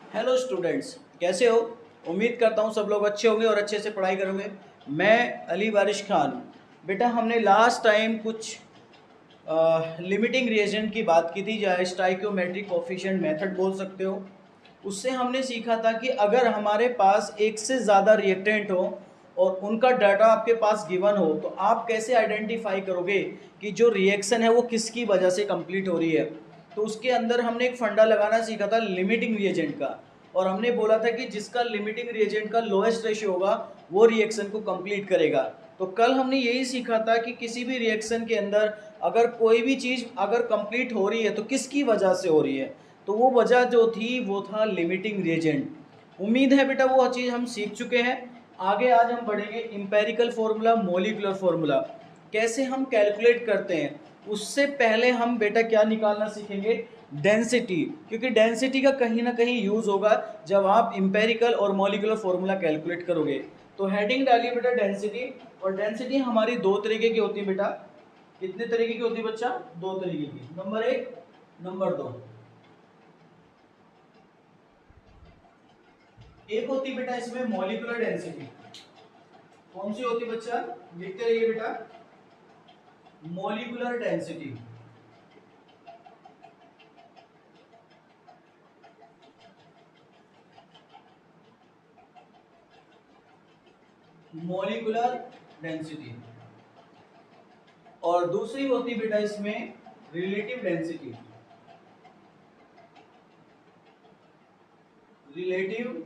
Hello students, कैसे हो। उम्मीद करता हूँ सब लोग अच्छे होंगे और अच्छे से पढ़ाई करोगे। मैं अली बारिश खान। बेटा, हमने लास्ट टाइम कुछ लिमिटिंग रिएजेंट की बात की थी, या स्टाइकियोमेट्रिक कोफिशिएंट मेथड बोल सकते हो। उससे हमने सीखा था कि अगर हमारे पास एक से ज़्यादा रिएक्टेंट हो और उनका डाटा आपके पास गिवन हो, तो आप कैसे आइडेंटिफाई करोगे कि जो रिएक्शन है वो किसकी वजह से कंप्लीट हो रही है। तो उसके अंदर हमने एक फंडा लगाना सीखा था लिमिटिंग रिएजेंट का, और हमने बोला था कि जिसका लिमिटिंग रिएजेंट का लोएस्ट रेशियो होगा वो रिएक्शन को कंप्लीट करेगा। तो कल हमने यही सीखा था कि किसी भी रिएक्शन के अंदर अगर कोई भी चीज़ अगर कंप्लीट हो रही है तो किसकी वजह से हो रही है। तो वो वजह जो थी वो था लिमिटिंग रिएजेंट। उम्मीद है बेटा वो चीज़ हम सीख चुके हैं। आगे आज हम बढ़ेंगे इंपेरिकल फॉर्मूला, मोलिकुलर फॉर्मूला कैसे हम कैलकुलेट करते हैं। उससे पहले हम बेटा क्या निकालना सीखेंगे, डेंसिटी, क्योंकि डेंसिटी का कहीं ना कहीं यूज़ होगा जब आप इंपेरिकल और मोलिकुलर फॉर्मूला कैलकुलेट करोगे। तो हेडिंग डालिए बेटा डेंसिटी। और डेंसिटी हमारी दो तरीके की होती है बेटा। कितने तरीके की होती है बच्चा? दो तरीके की। नंबर एक, नंबर दो। एक होती बेटा इसमें मॉलिक्यूलर डेंसिटी। कौन सी होती बच्चा? लिखते रहिए बेटा, मॉलिक्यूलर डेंसिटी। Molecular density. और दूसरी होती बेटा इसमें रिलेटिव डेंसिटी। रिलेटिव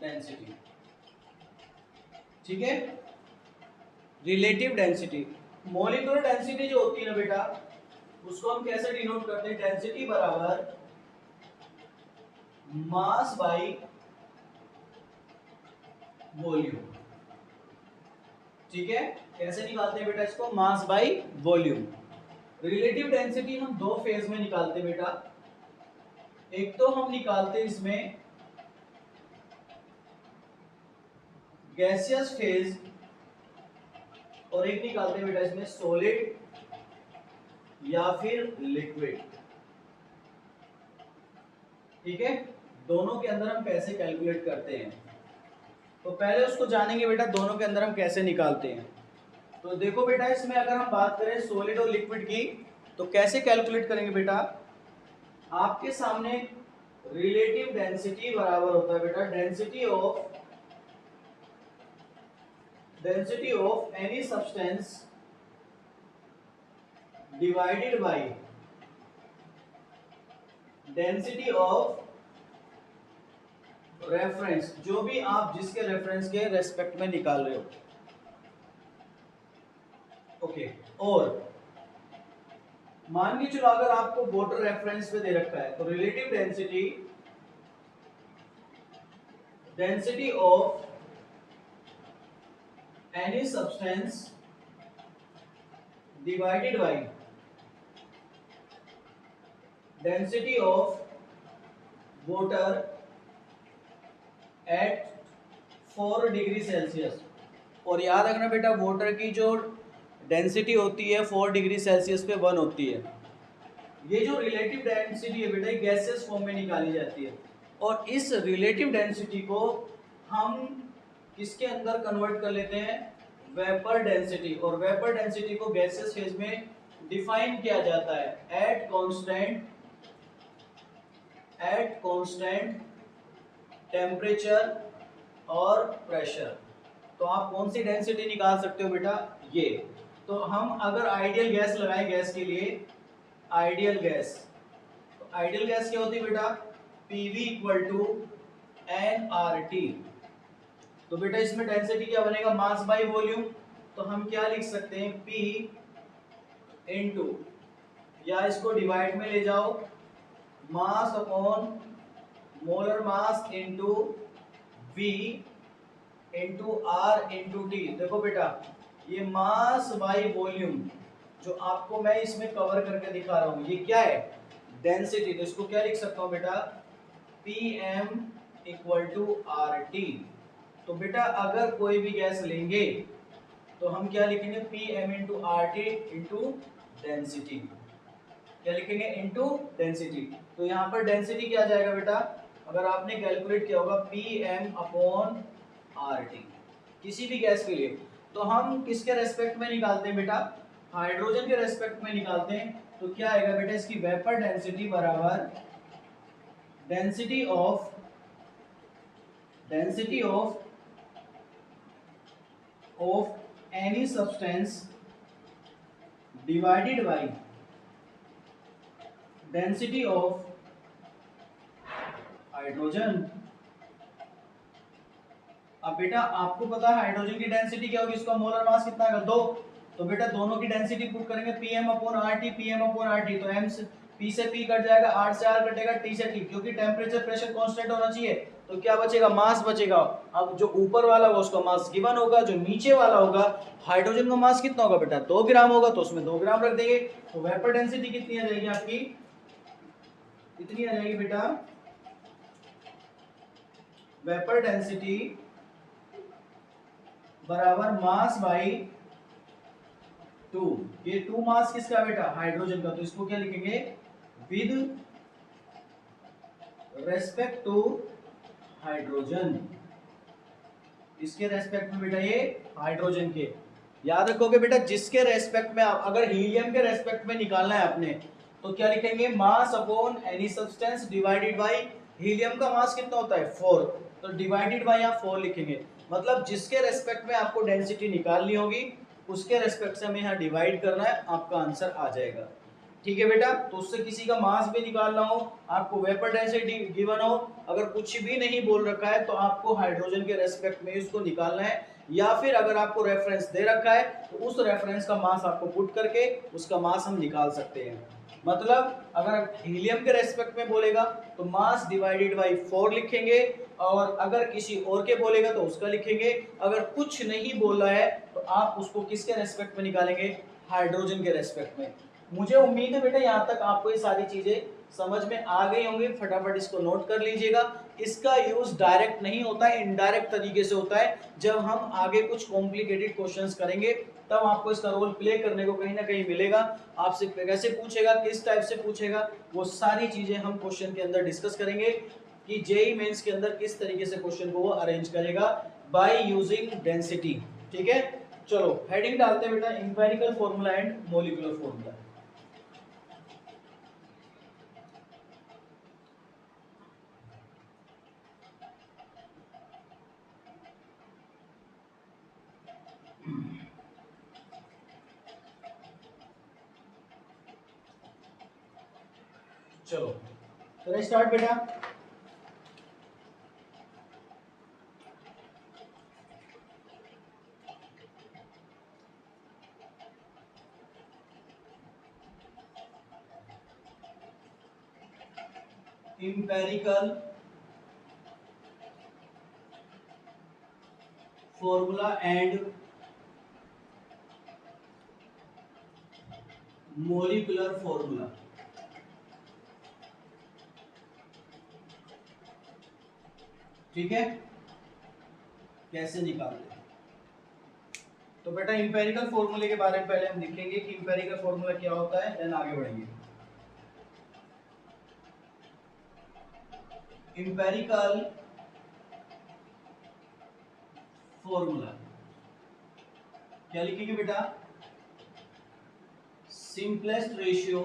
डेंसिटी, ठीक है। रिलेटिव डेंसिटी, मॉलिक्यूलर डेंसिटी जो होती है ना बेटा, उसको हम कैसे डिनोट करते हैं? डेंसिटी बराबर मास बाई वॉल्यूम। ठीक है, कैसे निकालते हैं बेटा इसको? मास बाई वॉल्यूम। रिलेटिव डेंसिटी हम दो फेज में निकालते हैं बेटा। एक तो हम निकालते हैं इसमें गैसियस फेज, और एक निकालते हैं बेटा इसमें सॉलिड या फिर लिक्विड। ठीक है, दोनों के अंदर हम कैसे कैलकुलेट करते हैं, तो पहले उसको जानेंगे बेटा, दोनों के अंदर हम कैसे निकालते हैं। तो देखो बेटा, इसमें अगर हम बात करें सॉलिड और लिक्विड की, तो कैसे कैलकुलेट करेंगे बेटा? आपके सामने रिलेटिव डेंसिटी बराबर होता है बेटा density of any substance divided by density of reference, जो भी आप जिसके रेफरेंस के रेस्पेक्ट में निकाल रहे हो। ओके, और मान के चलो अगर आपको वाटर रेफरेंस पे दे रखा है, तो relative density of any substance divided by density of water at 4 degree Celsius. और याद रखना बेटा, वाटर की जो डेंसिटी होती है 4 डिग्री सेल्सियस पे 1 होती है। ये जो रिलेटिव डेंसिटी है बेटा, गैसेस फॉर्म में निकाली जाती है। और इस रिलेटिव डेंसिटी को हम किसके अंदर कन्वर्ट कर लेते हैं? Vapour density. और वेपर डेंसिटी को गैसेस फेज में डिफाइन किया जाता है एट कांस्टेंट टेम्परेचर और प्रेशर। तो आप कौन सी डेंसिटी निकाल सकते हो बेटा? ये। तो हम अगर आइडियल गैस लगाएं, गैस के लिए आइडियल गैस, तो आइडियल गैस क्या होती है बेटा? PV equal to N R T. तो बेटा इसमें डेंसिटी क्या बनेगा? Mass by volume. तो हम क्या लिख सकते हैं? पी इनटू, या इसको डिवाइड में ले जाओ, mass upon molar mass into V into R into T. देखो बेटा, ये मास बाई वॉल्यूम जो आपको मैं इसमें कवर करके दिखा रहा हूं, ये क्या है? डेंसिटी। तो इसको क्या लिख सकता हूं बेटा? P M equal to R T. तो बेटा अगर कोई भी गैस लेंगे तो हम क्या लिखेंगे? P M into R T into density. क्या लिखेंगे, इनटू डेंसिटी। तो यहाँ पर डेंसिटी क्या आ जाएगा बेटा, अगर आपने कैलकुलेट किया होगा Pm/RT किसी भी गैस के लिए, तो हम किसके रेस्पेक्ट में निकालते हैं बेटा, हाइड्रोजन के रेस्पेक्ट में निकालते हैं। तो क्या आएगा बेटा, इसकी वेपर डेंसिटी बराबर density of any substance divided by density of hydrogen. अब बेटा आपको पता है हाइड्रोजन की डेंसिटी क्या होगी, इसका मोलर मास कितना है, 2। तो बेटा दोनों की डेंसिटी पुट करेंगे Pm/RT, तो m से P से P कट जाएगा, R से R कटेगा, T से T, क्योंकि टेम्परेचर प्रेशर कांस्टेंट होना चाहिए। तो क्या बचेगा, मास बचेगा। अब जो ऊपर वाला होगा उसका मास गिवन होगा, जो नीचे वाला होगा हाइड्रोजन का मास कितना होगा बेटा, 2 ग्राम होगा, तो उसमें 2 ग्राम रख देंगे। तो वेपर डेंसिटी कितनी आ जाएगी आपकी, कितनी आ जाएगी बेटा, वेपर डेंसिटी बराबर मास बाई 2। ये 2 मास किसका बेटा, हाइड्रोजन का, तो इसको क्या लिखेंगे, विद रेस्पेक्ट टू हाइड्रोजन। इसके रेस्पेक्ट में बेटा ये हाइड्रोजन के, याद रखोगे बेटा, जिसके रेस्पेक्ट में आप, अगर हीलियम के रेस्पेक्ट में निकालना है आपने, तो क्या लिखेंगे, mass upon any substance divided by, helium का मास कितना होता है 4, तो डिवाइडेड बाय यहाँ 4 लिखेंगे। मतलब जिसके रेस्पेक्ट में आपको डेंसिटी निकालनी होगी उसके रेस्पेक्ट से हमें यहाँ डिवाइड करना है, आपका आंसर आ जाएगा। ठीक है बेटा, तो उससे किसी का मास भी निकालना हो, आपको वेपर डेंसिटी गिवन हो, अगर कुछ भी नहीं बोल रखा है तो आपको हाइड्रोजन के रेस्पेक्ट में इसको निकालना है, या फिर अगर आपको रेफरेंस दे रखा है तो उस रेफरेंस का मास आपको पुट करके उसका मास हम निकाल सकते हैं। मतलब अगर हीलियम के रेस्पेक्ट में बोलेगा तो मास डिवाइडेड बाय 4 लिखेंगे, और अगर किसी और के बोलेगा तो उसका लिखेंगे। अगर कुछ नहीं बोला है तो आप उसको किसके रेस्पेक्ट में निकालेंगे, हाइड्रोजन के रेस्पेक्ट में। मुझे उम्मीद है बेटा यहाँ तक आपको ये सारी चीजें समझ में आ गई होंगी, फटाफट इसको नोट कर लीजिएगा। इसका यूज डायरेक्ट नहीं होता है, इनडायरेक्ट तरीके से होता है। जब हम आगे कुछ कॉम्प्लिकेटेड क्वेश्चंस करेंगे तब आपको इसका रोल प्ले करने को कहीं ना कहीं मिलेगा। आपसे कैसे पूछेगा, किस टाइप से पूछेगा, वो सारी चीजें हम क्वेश्चन के अंदर डिस्कस करेंगे कि जेईई मेंस के अंदर किस तरीके से क्वेश्चन को वो अरेंज करेगा बाय यूजिंग डेंसिटी। ठीक है, चलो हेडिंग डालते हैं बेटा, empirical formula and molecular formula. चलो करें स्टार्ट बेटा। empirical formula and molecular formula। ठीक है, कैसे निकालते हैं, तो बेटा इंपेरिकल फॉर्मूले के बारे में पहले हम लिखेंगे कि इंपेरिकल फॉर्मूला क्या होता है, देन आगे बढ़ेंगे। इंपेरिकल फॉर्मूला क्या लिखेंगे बेटा, simplest ratio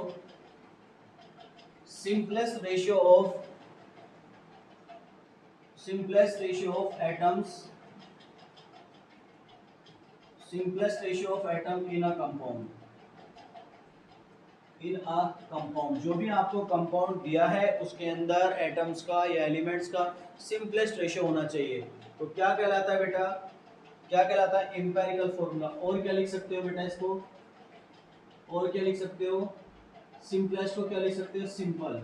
of atoms in a compound। जो भी आपको कंपाउंड दिया है उसके अंदर एटम्स का या एलिमेंट्स का सिंपलेस्ट रेशियो होना चाहिए। तो क्या कहलाता है बेटा, क्या कहलाता है, एम्पिरिकल फॉर्मूला। और क्या लिख सकते हो बेटा इसको, और क्या लिख सकते हो, सिंपलेस्ट को क्या लिख सकते हो, सिंपल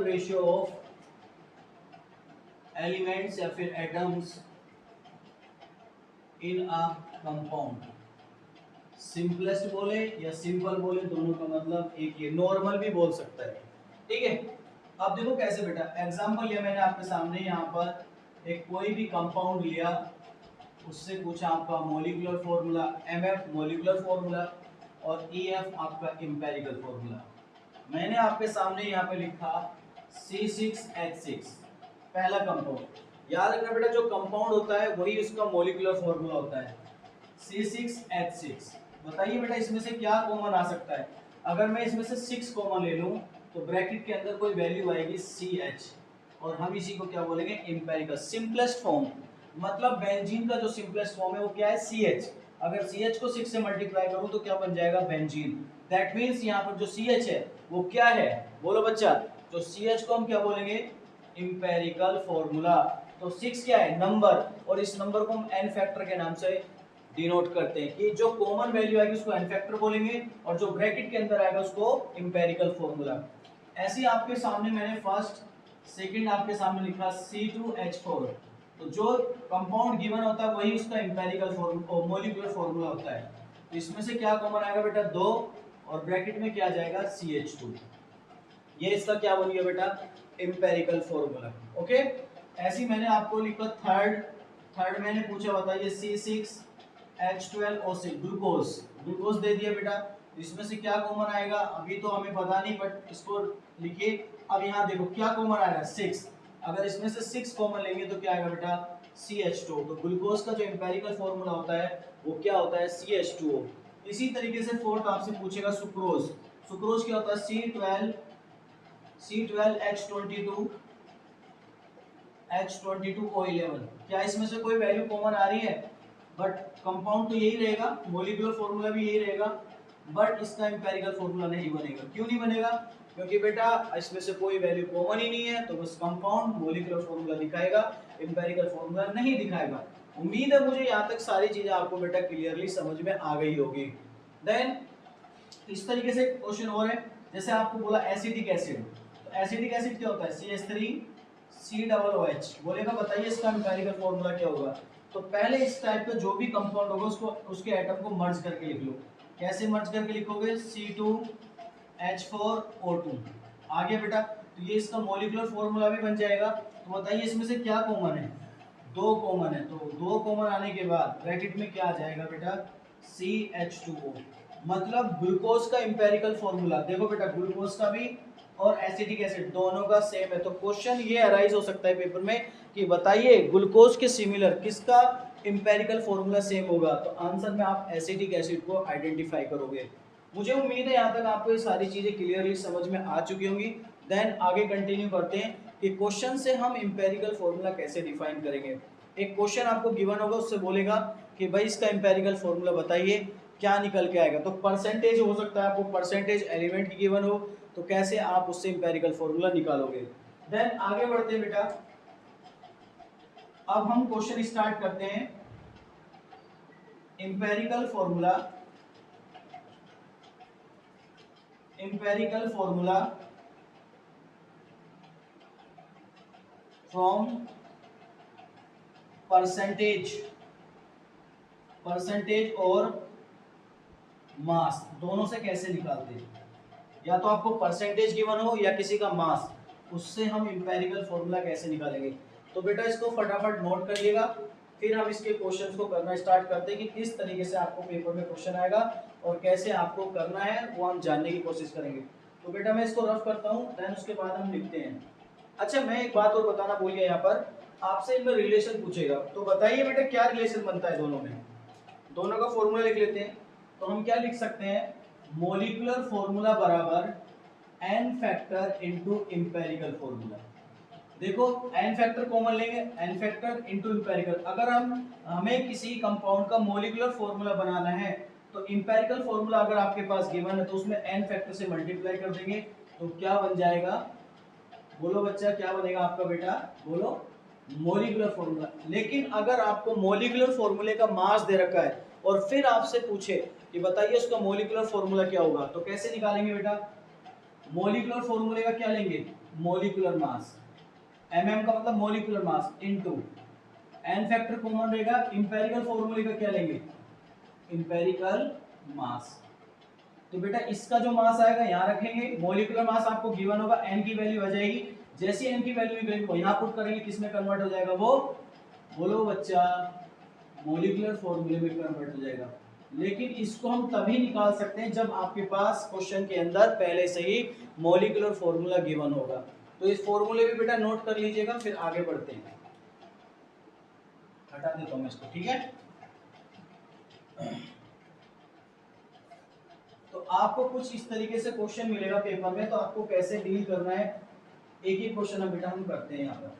रेशियो ऑफ एलिमेंट्स या फिर atoms in a compound. Simplest बोले या सिंपल बोले दोनों का मतलब एक ही, नॉर्मल भी बोल सकता है। ठीक है, अब देखो कैसे बेटा, एग्जांपल लिया मैंने आपके सामने, यहाँ पर एक कोई भी कंपाउंड लिया उससे पूछा आपका molecular formula, MF molecular formula और ईएफ आपका एम्पिरिकल फॉर्मूला। मैंने आपके सामने यहाँ पे लिखा C6H6 पहला कंपाउंड। याद रखना बेटा, जो कंपाउंड होता है वही उसका मोलिकुलर फॉर्मूला होता है, C6H6। बताइए बेटा इसमें से क्या कॉमन आ सकता है? अगर मैं इसमें से 6 कॉमन ले लूं तो ब्रैकेट के अंदर कोई वैल्यू आएगी CH, और हम इसी को क्या बोलेंगे? एम्पिरिकल। सिंपलेस्ट फॉर्म, मतलब बेंजीन का जो सिंपलेस्ट फॉर्म है वो क्या है? CH। अगर CH को 6 से मल्टीप्लाई करूं तो क्या बन जाएगा? बेंजीन। दैट मींस यहाँ पर जो CH है वो क्या है? बोलो बच्चा, जो CH को हम क्या बोलेंगे? Empirical formula. तो 6 क्या है? नंबर, और इस नंबर को हम n फैक्टर के नाम से डिनोट करते हैं कि जो कॉमन वैल्यू आएगी उसको n फैक्टर बोलेंगे, और जो ब्रैकेट के अंदर आएगा उसको एम्पिरिकल फॉर्मूला। ऐसे आपके सामने मैंने फर्स्ट सेकंड आपके सामने लिखा C2H4। तो जो कंपाउंड गिवन होता है वही उसका एम्पिरिकल फॉर्मूला, मोलिकुलर फॉर्मूला होता है। तो इसमें से क्या कॉमन आएगा बेटा? 2, और ब्रैकेट में क्या आ जाएगा? CH2। ये इसका क्या बन गया बेटा? Empirical formula. ओके, ऐसे ही मैंने आपको लिखा थर्ड मैंने पूछा, बताइए C6H12O6 ग्लूकोज। ग्लूकोज दे दिया बेटा, इसमें से क्या कॉमन आएगा? अभी तो हमें पता नहीं, बट इसको लिखिए। अब यहाँ देखो क्या कॉमन आएगा? 6। अगर इसमें से 6 कॉमन लेंगे तो क्या आएगा बेटा? CH2। तो ग्लूकोज का जो एम्पिरिकल फॉर्मूला होता है वो क्या होता है? CH2O। इसी तरीके से फोर्थ आपसे पूछेगा सुक्रोज। सुक्रोज क्या होता है? C12H22O11। क्या इसमें से कोई वैल्यू कॉमन आ रही है? बट कंपाउंड तो यही रहेगा, मोलिकुलर फॉर्मूला भी यही रहेगा, बट इसका एम्पिरिकल फॉर्मूला नहीं बनेगा। क्यों नहीं बनेगा? क्योंकि बेटा इसमें से कोई वैल्यू कॉमन ही नहीं है, तो बस कंपाउंड मोलिकुलर फॉर्मूला दिखाएगा, एम्पिरिकल फॉर्मूला नहीं दिखाएगा। उम्मीद है मुझे यहाँ तक सारी चीजें आपको बेटा क्लियरली समझ में आ गई होगी। देन इस तरीके से क्वेश्चन और है, जैसे आपको बोला एसिटिक एसिड। तो एसिटिक एसिड क्या होता है? CH3COOH। बोलेगा बताइए इसका एम्पिरिकल फॉर्मूला क्या होगा? तो पहले इस टाइप का जो भी कंपाउंड होगा उसको, उसके एटम को मर्ज करके लिख लो। कैसे मर्ज करके लिखोगे? C2H4O2। आगे बेटा, तो ये इसका मॉलिक्यूलर फॉर्मूला भी बन जाएगा। तो बताइए इसमें से क्या कॉमन है? 2 कॉमन है, तो 2 कॉमन आने के बाद ब्रैकेट में क्या आ जाएगा बेटा? CH2O। मतलब ग्लूकोज का एम्पिरिकल फॉर्मूला देखो बेटा, ग्लूकोज का भी और एसिटिक एसिड दोनों का सेम है। तो क्वेश्चन ये अराइज हो सकता है पेपर में कि बताइए ग्लूकोज के सिमिलर किसका एम्पिरिकल फॉर्मूला सेम होगा? तो आंसर में आप एसिटिक एसिड को आइडेंटिफाई करोगे। मुझे उम्मीद है यहाँ तक आपको ये सारी चीजें क्लियरली समझ में आ चुकी होंगी। देन आगे कंटिन्यू करते हैं कि क्वेश्चन से हम एम्पिरिकल फॉर्मूला कैसे डिफाइन करेंगे। एक क्वेश्चन आपको गिवन होगा, उससे बोलेगा कि भाई इसका एम्पिरिकल फॉर्मूला बताइए, क्या निकल के आएगा? तो परसेंटेज हो सकता है, आपको परसेंटेज एलिमेंट की गिवन हो, तो कैसे आप उससे एम्पिरिकल फॉर्मूला निकालोगे। देन आगे बढ़ते हैं बेटा, अब हम क्वेश्चन स्टार्ट करते हैं। एम्पिरिकल फॉर्मूला फ्रॉम परसेंटेज और मास, दोनों से कैसे निकालते हैं? या तो आपको परसेंटेज गिवन हो या किसी का मास, उससे हम एम्पिरिकल फॉर्मूला कैसे निकालेंगे। तो बेटा इसको फटाफट नोट करिएगा, फिर हम इसके क्वेश्चंस को करना स्टार्ट करते हैं कि किस तरीके से आपको पेपर में क्वेश्चन आएगा और कैसे आपको करना है वो हम जानने की कोशिश करेंगे। तो बेटा मैं इसको रफ करता हूँ, देन उसके बाद हम लिखते हैं। अच्छा मैं एक बात और बताना भूल गया, यहाँ पर आपसे इनमें रिलेशन पूछेगा, तो बताइए बेटा क्या रिलेशन बनता है दोनों में। दोनों का फॉर्मूला लिख लेते हैं। तो हम क्या लिख सकते हैं? मोलिकुलर फॉर्मूला बराबर n factor into empirical formula. देखो n फैक्टर कॉमन लेंगे, n फैक्टर इनटू एम्पिरिकल। अगर हमें किसी कंपाउंड का मोलिकुलर फॉर्मूला बनाना है तो एम्पिरिकल फॉर्मूला अगर आपके पास गिवन है तो उसमें n फैक्टर से मल्टीप्लाई कर देंगे, तो क्या बन जाएगा? बोलो बच्चा क्या बनेगा आपका बेटा? बोलो मोलिकुलर फॉर्मूला। लेकिन अगर आपको मोलिकुलर फॉर्मूले का मास दे रखा है और फिर आपसे पूछे कि बताइए उसका मोलिकुलर फॉर्मूला क्या होगा, तो कैसे निकालेंगे बेटा? मोलिकुलर फॉर्मूले का क्या लेंगे? Molecular mass. mm का मतलब molecular mass into n factor common रहेगा, एम्पिरिकल फॉर्मूले का क्या लेंगे? एम्पिरिकल मास। तो बेटा इसका जो मास आएगा यहाँ रखेंगे, मोलिकुलर मास आपको गिवन होगा, n की वैल्यू आ जाएगी, जैसे n की वैल्यू निकलेगी वो यहाँ पुट करेंगे, किसमें कन्वर्ट हो जाएगा वो? बोलो बच्चा मॉलिक्यूलर फॉर्मूले में कन्वर्ट हो जाएगा। लेकिन इसको हम तभी निकाल सकते हैं जब आपके पास क्वेश्चन के अंदर पहले से ही मॉलिक्यूलर फॉर्मूला गिवन होगा। तो इस फॉर्मूले भी बेटा नोट कर लीजिएगा, फिर आगे बढ़ते हैं। हटा देता हूँ इसको, ठीक है। तो आपको कुछ इस तरीके से क्वेश्चन मिलेगा पेपर में, तो आपको कैसे डील करना है, एक ही क्वेश्चन हम बेटा हम करते हैं यहाँ पर।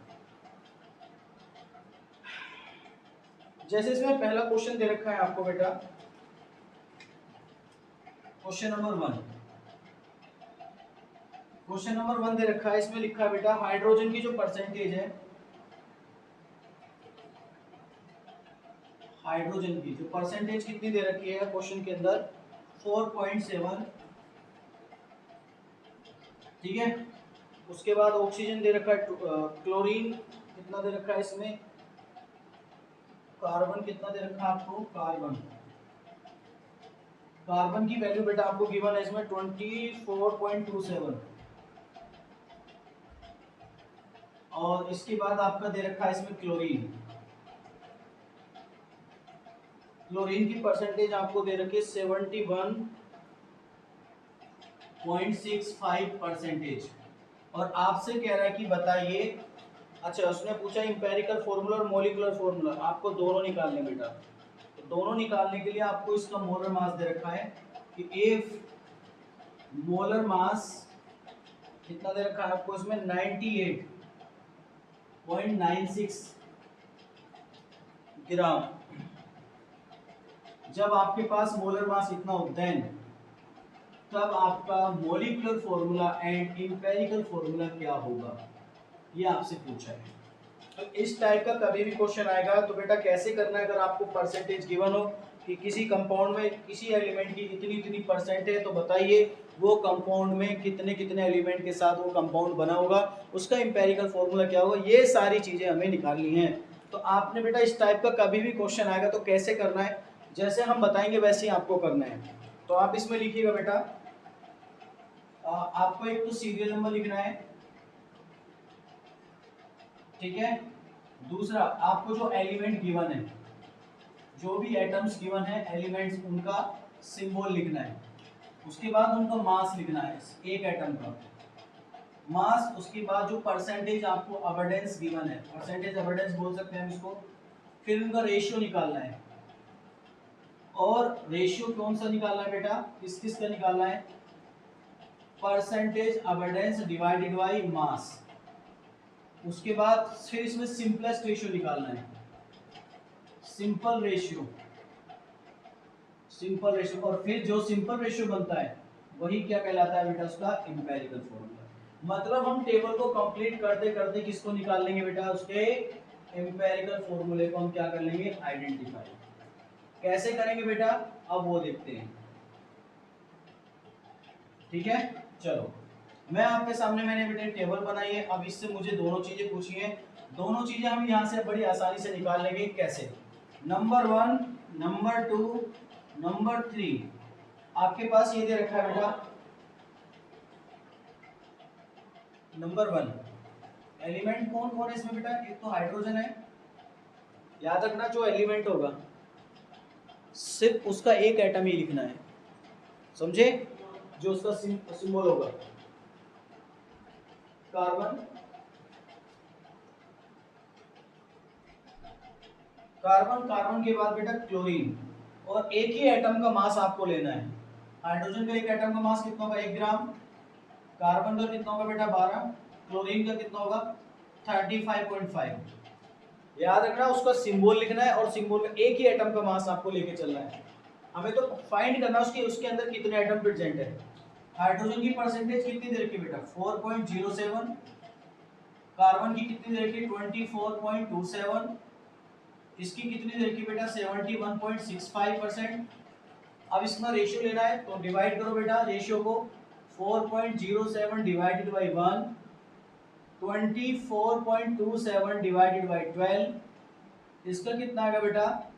जैसे इसमें पहला क्वेश्चन दे रखा है आपको बेटा, क्वेश्चन नंबर 1। क्वेश्चन नंबर 1 दे रखा है, इसमें लिखा है बेटा हाइड्रोजन की जो परसेंटेज है, हाइड्रोजन की जो परसेंटेज कितनी दे रखी है क्वेश्चन के अंदर, 4.7, ठीक है। उसके बाद ऑक्सीजन दे रखा है, क्लोरीन कितना दे रखा है इसमें, कार्बन कितना दे रखा है आपको, कार्बन की वैल्यू बेटा आपको गिवन है इसमें 24.27, और इसके बाद आपका दे रखा है इसमें क्लोरीन की परसेंटेज आपको दे रखी है 71.65%। और आपसे कह रहा है कि बताइए, अच्छा उसने पूछा इंपेरिकल फॉर्मूला और मॉलिक्यूलर फॉर्मूला, आपको दोनों निकालने बेटा। तो दोनों निकालने के लिए आपको इसका मोलर मास दे रखा है कि इफ मोलर मास कितना दे रखा है आपको इसमें 98.96 ग्राम। जब आपके पास मोलर मास इतना हो देन तब आपका molecular formula and empirical formula क्या होगा, ये आपसे पूछा है। तो इस टाइप का कभी भी क्वेश्चन आएगा तो बेटा कैसे करना है, अगर आपको परसेंटेज गिवन हो कि किसी कंपाउंड में किसी एलिमेंट की इतनी इतनी परसेंट है, तो बताइए वो कंपाउंड में कितने कितने एलिमेंट के साथ वो कंपाउंड बना होगा, उसका इंपेरिकल फॉर्मूला क्या होगा, ये सारी चीजें हमें निकालनी है। तो आपने बेटा इस टाइप का कभी भी क्वेश्चन आएगा तो कैसे करना है, जैसे हम बताएंगे वैसे ही आपको करना है। तो आप इसमें लिखिएगा बेटा, आपको एक तो सीरियल नंबर लिखना है, ठीक है। दूसरा आपको जो एलिमेंट गिवन है, जो भी एटम्स गिवन है एलिमेंट्स, उनका सिंबल लिखना है। उसके बाद उनका मास लिखना है, एक एटम का मास। उसके बाद जो परसेंटेज आपको अबंडेंस गिवन है, परसेंटेज अबंडेंस बोल सकते हैं हम इसको। फिर उनका रेशियो निकालना है, और रेशियो कौन सा निकालना है बेटा, किस किस का निकालना है, percentage abundance divided by mass. उसके बाद फिर इसमें सिंपलेस्ट रेशियो निकालना है, सिंपल रेशियो, और फिर जो सिंपल रेशियो बनता है वही क्या कहलाता है बेटा, उसका इंपेरिकल फॉर्मूला। मतलब हम टेबल को कंप्लीट करते करते किसको निकाल लेंगे बेटा, उसके इंपेरिकल फॉर्मूले को हम क्या कर लेंगे, आइडेंटिफाई। कैसे करेंगे बेटा, अब वो देखते हैं, ठीक है। चलो मैं आपके सामने मैंने बेटा टेबल बनाई है, अब इससे मुझे दोनों चीजें पूछी है, दोनों चीजें हम यहाँ से बड़ी आसानी से निकाल लेंगे। कैसे, नंबर 1, नंबर 2, नंबर 3 आपके पास ये दे रखा है बेटा। नंबर 1 एलिमेंट कौन कौन है इसमें बेटा, एक तो हाइड्रोजन है। याद रखना जो एलिमेंट होगा सिर्फ उसका एक एटम ही लिखना है, समझे, जो उसका सिंबल होगा कार्बन, कार्बन के बाद बेटा क्लोरीन, और एक ही एटम का मास आपको लेना है। हाइड्रोजन का एक एटम का मास कितना होगा, 1 ग्राम। कार्बन का कितना होगा बेटा 12, क्लोरीन का कितना होगा 35.5। याद रखना उसका सिंबल लिखना है, और सिंबल में एक ही एटम का मास आपको लेके चलना है। हमें तो फाइंड करना उसके उसके अंदर कितने एटम प्रेजेंट है। हाइड्रोजन की परसेंटेज कितनी दे रखी बेटा 4.07, कार्बन की कितनी दे रखी 24.27, इसकी कितनी दे रखी बेटा 71.65%। अब इसका रेशियो लेना है तो डिवाइड करो बेटा रेशियो को, 4.07 डिवाइडेड बाई 1, 24.27 डिवाइडेड बाई 12, इसका कितना आएगा बेटा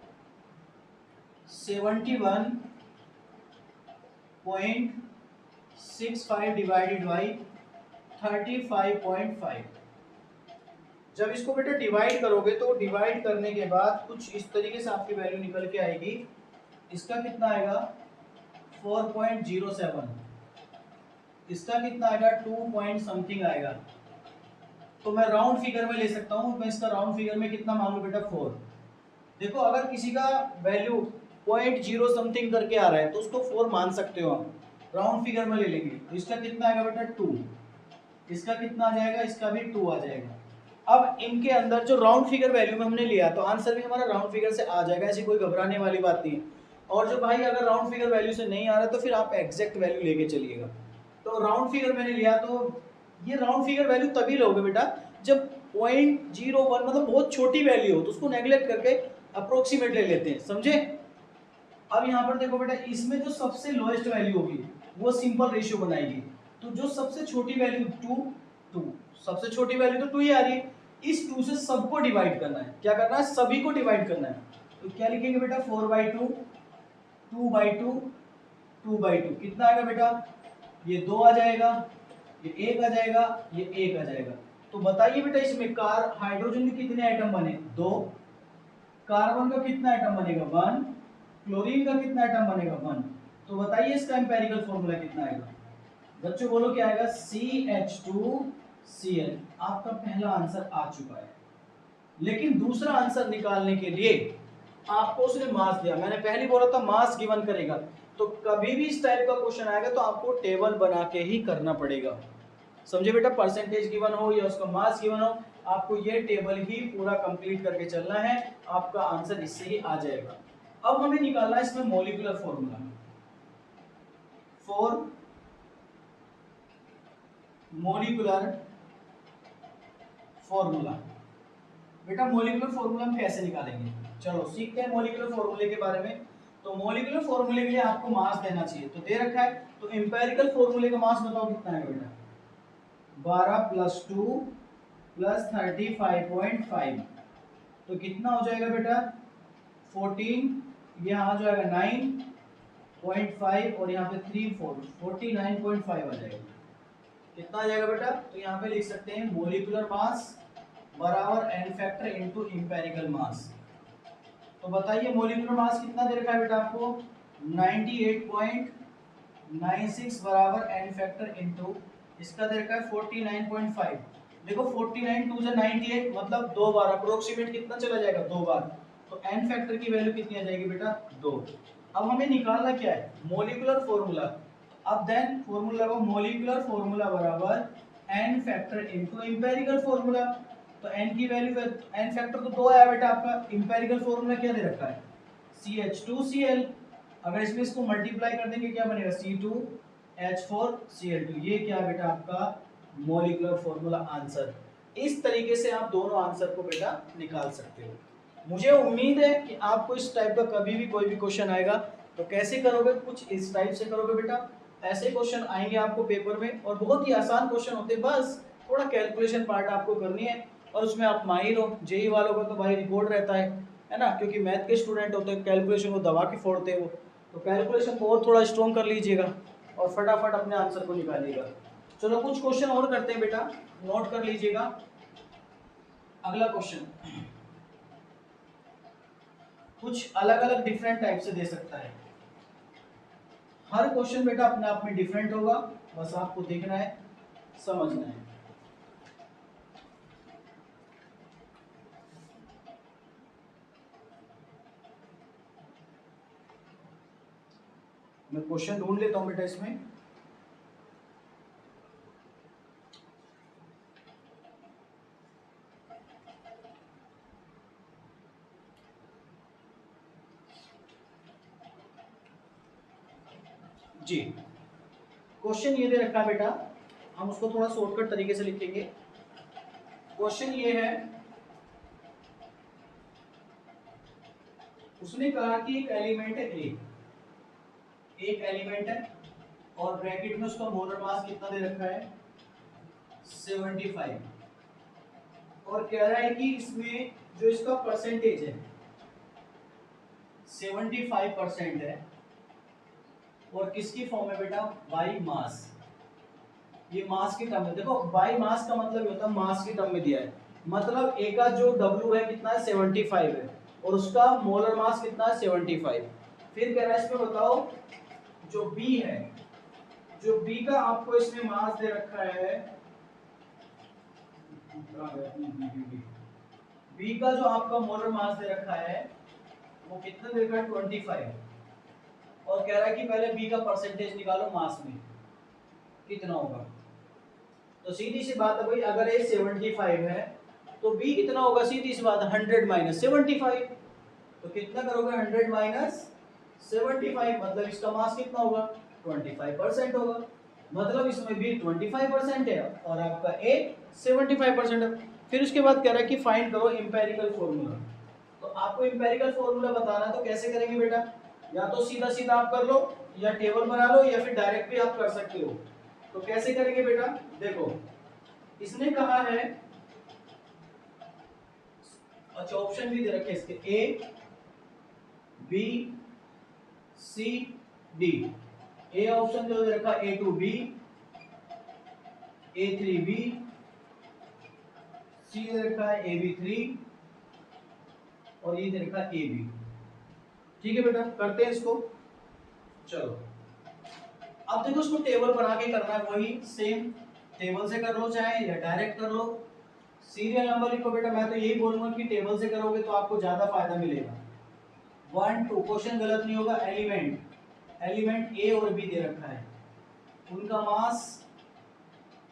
71.65 डिवाइडेड बाई 35.5। जब इसको बेटा डिवाइड करोगे तो डिवाइड करने के बाद कुछ इस तरीके से आपकी वैल्यू निकल के आएगी। इसका कितना आएगा 4.07, इसका कितना आएगा 2 पॉइंट समथिंग आएगा। तो मैं राउंड फिगर में ले सकता हूँ, मैं इसका राउंड फिगर में कितना मान लूँ बेटा 4। देखो अगर किसी का वैल्यू 0.0 समथिंग करके आ रहा है तो उसको 4 मान सकते हो आप, राउंड फिगर में ले लेंगे। तो इसका कितना आएगा बेटा 2, इसका कितना आ जाएगा, इसका भी 2 आ जाएगा। अब इनके अंदर जो राउंड फिगर वैल्यू में हमने लिया तो आंसर भी हमारा राउंड फिगर से आ जाएगा, ऐसी कोई घबराने वाली बात नहीं है। और जो भाई अगर राउंड फिगर वैल्यू से नहीं आ रहा तो फिर आप एग्जैक्ट वैल्यू लेके चलिएगा। तो राउंड फिगर मैंने लिया, तो ये राउंड फिगर वैल्यू तभी लोगे बेटा जब 0.01 मतलब बहुत छोटी वैल्यू हो तो उसको नेग्लेक्ट करके अप्रोक्सीमेट ले लेते हैं, समझे। अब यहाँ पर देखो बेटा इसमें जो सबसे लोएस्ट वैल्यू होगी वो सिंपल रेशियो बनाएगी। तो जो सबसे छोटी वैल्यू 2, सबसे छोटी वैल्यू तो 2 ही आ रही है, इस 2 से सबको डिवाइड करना है। क्या करना है, सभी को डिवाइड करना है। तो क्या लिखेंगे बेटा 4/2, 2/2, 2/2 कितना आएगा बेटा, ये 2 आ जाएगा, ये 1 आ जाएगा, ये 1 आ जाएगा। तो बताइए बेटा इसमें हाइड्रोजन के कितने आइटम बने, 2, कार्बन का कितना आइटम बनेगा 1, क्लोरीन का कितना आइटम बनेगा 1। तो बताइए इसका एम्पिरिकल फॉर्मूला कितना आएगा बच्चों, बोलो क्या आएगा, CH2Cl। आपका पहला आंसर आ चुका है। लेकिन दूसरा आंसर निकालने के लिए आपको उसने मास दिया, मैंने पहले बोला था मास गिवन करेगा। तो कभी भी इस टाइप का क्वेश्चन आएगा तो आपको टेबल बना के ही करना पड़ेगा, समझे बेटा। परसेंटेज गिवन हो या उसका मास गिवन हो, आपको ये टेबल ही पूरा कंप्लीट करके चलना है, आपका आंसर इससे ही आ जाएगा। अब हमें निकालना है इसमें मॉलिक्यूलर फॉर्मूला, मॉलिक्यूलर फॉर्मूला। बेटा मॉलिक्यूलर फॉर्मूला हम कैसे निकालेंगे, चलो सीखते हैं मॉलिक्यूलर फॉर्मूले के बारे में। तो मॉलिक्यूलर फॉर्मूले के लिए आपको मास देना चाहिए, तो दे रखा है। तो एम्पिरिकल फॉर्मूले का मास बताओ कितना है बेटा, 12 + 2 + 35.5। तो कितना हो जाएगा बेटा 14, यहाँ आ जाएगा 9.5 और यहाँ पे 3 4 49.5 आ जाएगा। कितना आ जाएगा बेटा, तो यहाँ पे लिख सकते हैं मॉलिक्यूलर मास बराबर n फैक्टर इनटू एम्पिरिकल मास। तो बताइए मॉलिक्यूलर मास कितना दे रखा है बेटा आपको, 98.96 बराबर n फैक्टर इनटू इसका दे रखा है 49.5। देखो 49 2 से 98 मतलब 2 बार, अप्रोक्सीमेट कितना चला जाएगा 2 बार। तो n फैक्टर की वैल्यू कितनी आ जाएगी बेटा 2। अब हमें निकालना क्या है, मॉलिक्यूलर फॉर्मूला। अब देन फॉर्मूला लगाओ, मॉलिक्यूलर फॉर्मूला बराबर n factor into empirical formula. तो n की वैल्यू, n फैक्टर तो 2 आया बेटा आपका, एम्पिरिकल फॉर्मूला क्या दे रखा है CH2Cl। अगर इसमें इसको मल्टीप्लाई कर देंगे क्या बनेगा C2H4Cl2। ये क्या बेटा आपका मॉलिक्यूलर फॉर्मूला आंसर। इस तरीके से आप दोनों आंसर को बेटा निकाल सकते हो। मुझे उम्मीद है कि आपको इस टाइप का कभी भी कोई भी क्वेश्चन आएगा तो कैसे करोगे, कुछ इस टाइप से करोगे बेटा। ऐसे क्वेश्चन आएंगे आपको पेपर में और बहुत ही आसान क्वेश्चन होते हैं, बस थोड़ा कैलकुलेशन पार्ट आपको करनी है और उसमें आप माहिर हो। जेई वालों का तो भाई रिकॉर्ड रहता है ना, क्योंकि मैथ के स्टूडेंट होते हैं, कैलकुलेशन को दबा के फोड़ते हैं वो। तो कैलकुलेशन को और थोड़ा स्ट्रॉन्ग कर लीजिएगा और फटाफट अपने आंसर को निकालिएगा। चलो कुछ क्वेश्चन और करते हैं बेटा, नोट कर लीजिएगा। अगला क्वेश्चन कुछ अलग अलग डिफरेंट टाइप से दे सकता है। हर क्वेश्चन बेटा अपने आप में डिफरेंट होगा, बस आपको देखना है, समझना है। मैं क्वेश्चन ढूंढ लेता हूं बेटा इसमें। जी क्वेश्चन ये दे रखा है बेटा, हम उसको थोड़ा शॉर्टकट तरीके से लिखेंगे। क्वेश्चन ये है, उसने कहा कि एक एलिमेंट है ए, एक एलिमेंट है और ब्रैकेट में उसका मोलर मास कितना दे रखा है 75, और कह रहा है कि इसमें जो इसका परसेंटेज है 75% है और किसकी फॉर्म है बेटा बाई मास। ये मास के टर्म में, देखो बाई मास का मतलब होता है मास के टर्म में दिया है, मतलब ए का जो W है कितना है 75 है और उसका मोलर मास कितना है 75। फिर कह रहा है इसमें बताओ जो B है, जो B का आपको इसमें मास दे रखा है, B का जो आपका मोलर मास दे रखा है वो कितना दे रखा है 25, और कह रहा है कि पहले B का परसेंटेज निकालो मास में कितना होगा। तो सीधी सी बात है भाई, अगर ये 75 है तो B कितना होगा, सीधी सी बात 100 माइनस 75, तो कितना करोगे 100 माइनस 75, मतलब इसका मास कितना होगा 25% होगा, मतलब इसमें भी 25% है और आपका A 75% है। फिर उसके बाद कह रहा है कि फाइंड करो इंपेरिकल फॉर्मूला। तो आपको इंपेरिकल फॉर्मूला बताना है तो कैसे करेंगे बेटा, या तो सीधा सीधा आप कर लो या टेबल बना लो या फिर डायरेक्ट भी आप कर सकते हो। तो कैसे करेंगे बेटा, देखो इसने कहा है, अच्छा ऑप्शन भी दे रखे इसके A B C D। A option जो दे रखा A2B, A3B, C दे रखा है AB3 और ये दे रखा है AB। ठीक है बेटा, करते हैं इसको। चलो अब देखो इसको टेबल बना के करना है, वही सेम टेबल से कर लो चाहे या डायरेक्ट कर लो। सीरियल नंबर लिखो बेटा, मैं तो यही बोलूंगा कि टेबल से करोगे तो आपको ज्यादा फायदा मिलेगा। 1 2 क्वेश्चन गलत नहीं होगा। एलिमेंट ए और बी दे रखा है, उनका मास,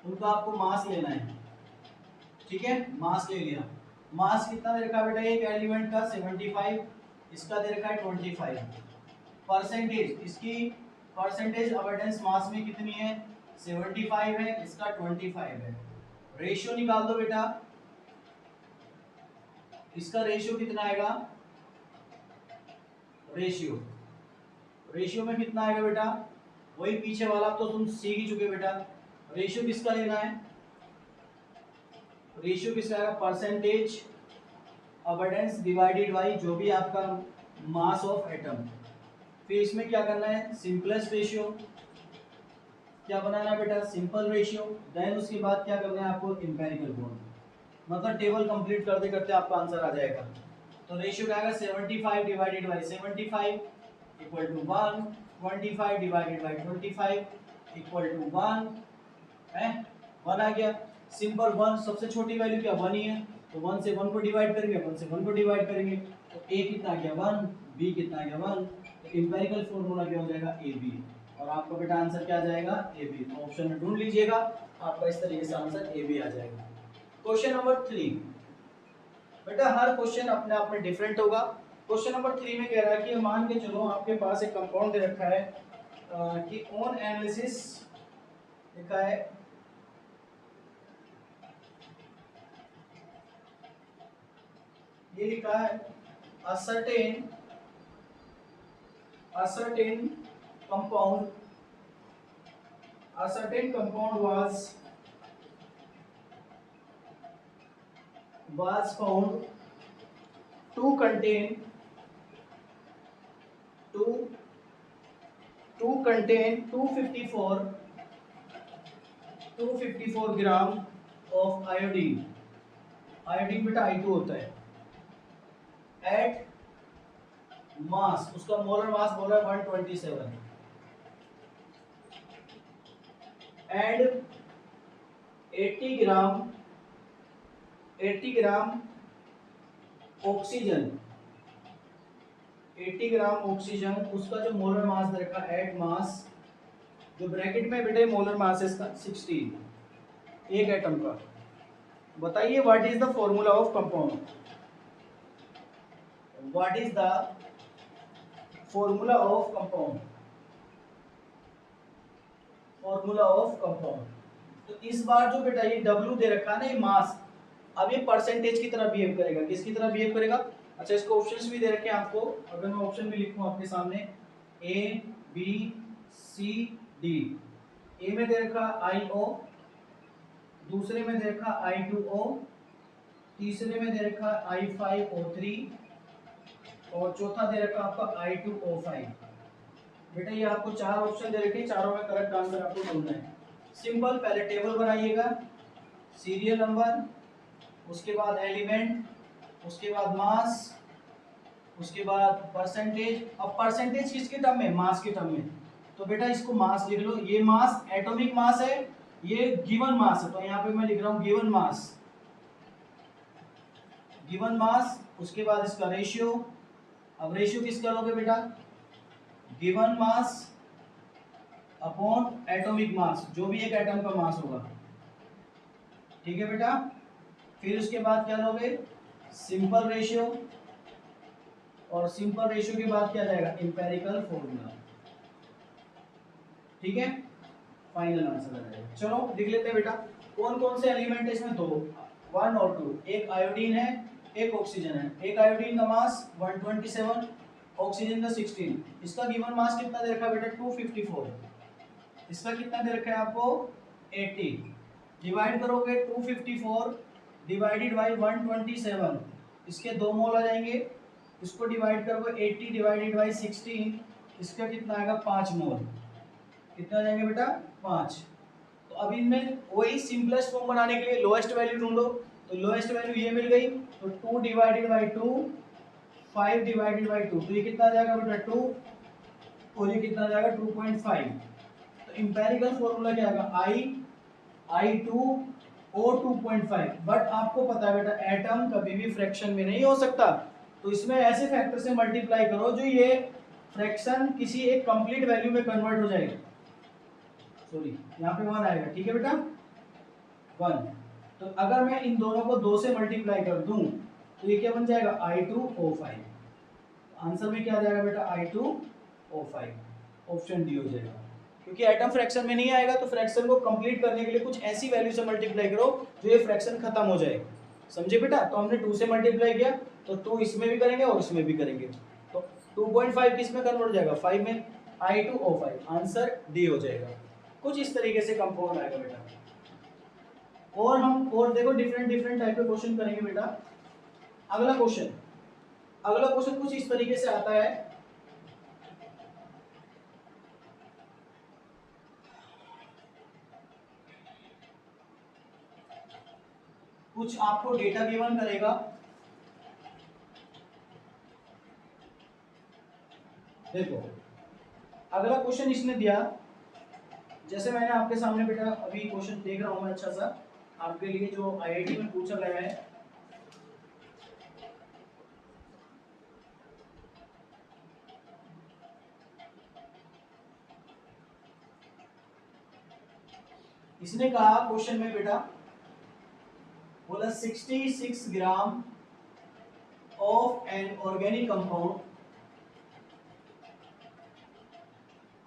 उनका आपको मास लेना है। ठीक है, मास ले लिया। मास कितना दे रखा है बेटा, एक एलिमेंट का 75, इसका दे रखा है 25। परसेंटेज, इसकी परसेंटेज अवॉइडेंस मास में कितनी है 75 है, इसका 25 है। रेशियो निकाल दो बेटा, इसका रेशियो कितना आएगा, रेशियो में कितना आएगा बेटा, वही पीछे वाला तो तुम सीख ही चुके बेटा। रेशियो किसका लेना है, रेशियो किसका आएगा, परसेंटेज अबंडेंस डिवाइडेड बाई जो भी आपका मास ऑफ एटम। फिर इसमें क्या करना है, सिंपलेस्ट रेशियो, क्या बनाना है बेटा, सिंपल रेशियो। देन उसके बाद क्या करना है आपको, इंपेरिकल बॉन्ड। मतलब टेबल कंप्लीट करते करते आपका आंसर आ जाएगा। तो रेशियो क्या आएगा 75 divided by 75 equal to 1, 25 divided by 25 equal to 1 है, 1 आ गया। सिंपल 1, सबसे छोटी वैल्यू क्या 1 ही है, तो 1 से 1 को डिवाइड करेंगे, 1 से 1 को डिवाइड करेंगे, तो a कितना आ गया 1, b कितना आ गया 1, तो इंपेरिकल फॉर्मूला क्या हो जाएगा ab, और आपका बेटा आंसर क्या आ जाएगा ab। तो ऑप्शन में ढूंढ लीजिएगा, आपका इस तरीके से आंसर ab आ जाएगा। क्वेश्चन नंबर 3, बेटा हर क्वेश्चन अपने आप में डिफरेंट होगा। क्वेश्चन नंबर 3 में कह रहा है कि मान के चलो आपके पास एक कंपाउंड दे रखा है कि ऑन एनालिसिस लिखा है, ये लिखा है a certain compound was found to contain 254 gram of iodine. Iodine बेटा I2 होता है। एट मास, उसका मोलर मास बोला है 127, and 80 gram oxygen, 80 gram oxygen, उसका जो मोलर मास दे रखा है एट मास, जो ब्रैकेट में बेटे मोलर मास है इसका 16, एक एटम का। बताइए what is the formula of compound, what is the formula of compound, formula of compound. तो इस बार जो बेटा ये W दे रखा है ना, ये मास, अब ये परसेंटेज की तरह बिहेव करेगा, किसकी तरह बिहेव करेगा। अच्छा इसको ऑप्शंस भी दे रखे हैं आपको, अगर मैं ऑप्शन भी लिखूं आपके सामने, A B C D। ए में दे रखा IO, दूसरे में दे रखा I2O, तीसरे में दे रखा I5O3 और चौथा दे रखा आपका I2O5। बेटा ये आपको 4 ऑप्शन दे रखे हैं, चारों में करेक्ट आंसर आपको ढूंढना है। सिंपल, पहले टेबल बनाइएगा, सीरियल नंबर, उसके बाद एलिमेंट, उसके बाद मास, उसके बाद परसेंटेज। अब परसेंटेज किसके टर्म में? मास के टर्म में। तो बेटा इसको मास लिख लो, ये मास एटॉमिक मास है, ये गिवन मास है, तो यहाँ पे मैं लिख रहा हूँ गिवन मास, गिवन मास। उसके बाद इसका रेशियो। अब रेशियो किसका लोगे बेटा? Given mass upon atomic mass, जो भी एक एटम का मास होगा, ठीक है बेटा। फिर उसके बाद क्या लोगे? सिंपल रेशियो, और सिंपल रेशियो के बाद क्या जाएगा? एम्पेरिकल फॉर्मूला, ठीक है। फाइनल आंसर आ जाएगा। चलो लिख लेते हैं बेटा। कौन कौन से एलिमेंट है इसमें? दो, 1 और 2। एक आयोडीन है, एक ऑक्सीजन है। एक आयोडीन का मास 127, ऑक्सीजन का 16। इसका गिवन मास कितना दे रखा है बेटा? 254। इसका कितना दे रखा है आपको? 80। डिवाइड करोगे 254 डिवाइडेड बाई 127, इसके 2 मोल आ जाएंगे। इसको डिवाइड करोगे 80 डिवाइडेड बाई 16, इसका कितना आएगा? 5 मोल। कितना जाएंगे बेटा? 5। तो अब इनमें वही सिंपलेस्ट फॉर्म बनाने के लिए लोएस्ट वैल्यू ढूंढो। तो लोएस्ट वैल्यू ये मिल गई, तो 2 डिवाइडेड बाई 2, 5 डिवाइडेड बाई 2, तो ये कितना आ जाएगा बेटा? 2, और ये कितना आ जाएगा? 2.5। तो इंपेरिकल फॉर्मूला क्या आएगा? I2O2.5। बट आपको पता है बेटा एटम कभी भी फ्रैक्शन में नहीं हो सकता, तो इसमें ऐसे फैक्टर से मल्टीप्लाई करो जो ये फ्रैक्शन किसी एक कंप्लीट वैल्यू में कन्वर्ट हो जाएगा। सॉरी, यहाँ पे 1 आएगा, ठीक है बेटा, 1। तो अगर मैं इन दोनों को 2 से मल्टीप्लाई कर दूं तो ये क्या बन जाएगा? I2O5। आंसर में क्या आ जाएगा बेटा? I2O5, ऑप्शन डी हो जाएगा। क्योंकि एटम फ्रैक्शन में नहीं आएगा, तो फ्रैक्शन को कंप्लीट करने के लिए कुछ ऐसी वैल्यू से मल्टीप्लाई करो जो ये फ्रैक्शन खत्म हो जाए। समझे बेटा? तो हमने 2 से मल्टीप्लाई किया, तो 2 इसमें भी करेंगे और इसमें भी करेंगे, तो 2.5 किस में कन्वर्ट हो जाएगा? 5 में। I2O5, आंसर डी हो जाएगा। कुछ इस तरीके से कंपाउंड आएगा बेटा। और हम और देखो डिफरेंट डिफरेंट टाइप के क्वेश्चन करेंगे बेटा। अगला क्वेश्चन, अगला क्वेश्चन कुछ इस तरीके से आता है। कुछ आपको डेटा गिवन करेगा, देखो अगला क्वेश्चन इसने दिया, जैसे मैंने आपके सामने बेटा अभी क्वेश्चन देख रहा हूं मैं अच्छा सा आपके लिए, जो आईआईटी में पूछा गया है। इसने कहा क्वेश्चन में बेटा, बोला 66 gram of an organic compound,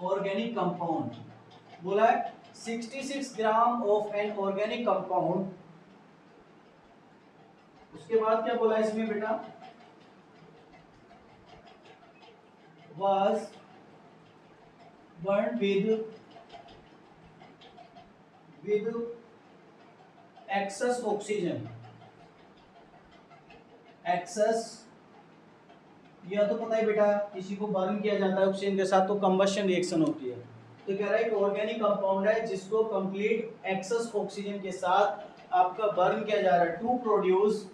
organic compound बोला है 66 gram of an organic compound. उसके बाद क्या बोला है इसमें बेटा? was burned with excess oxygen, excess, यह तो पता है बेटा किसी को बर्न किया जाता है ऑक्सीजन के साथ तो कंबशन रिएक्शन होती है। तो कह रहा है कि ऑर्गेनिक कंपाउंड है जिसको कंप्लीट एक्सेस ऑक्सीजन के साथ आपका बर्न किया जा रहा है to produce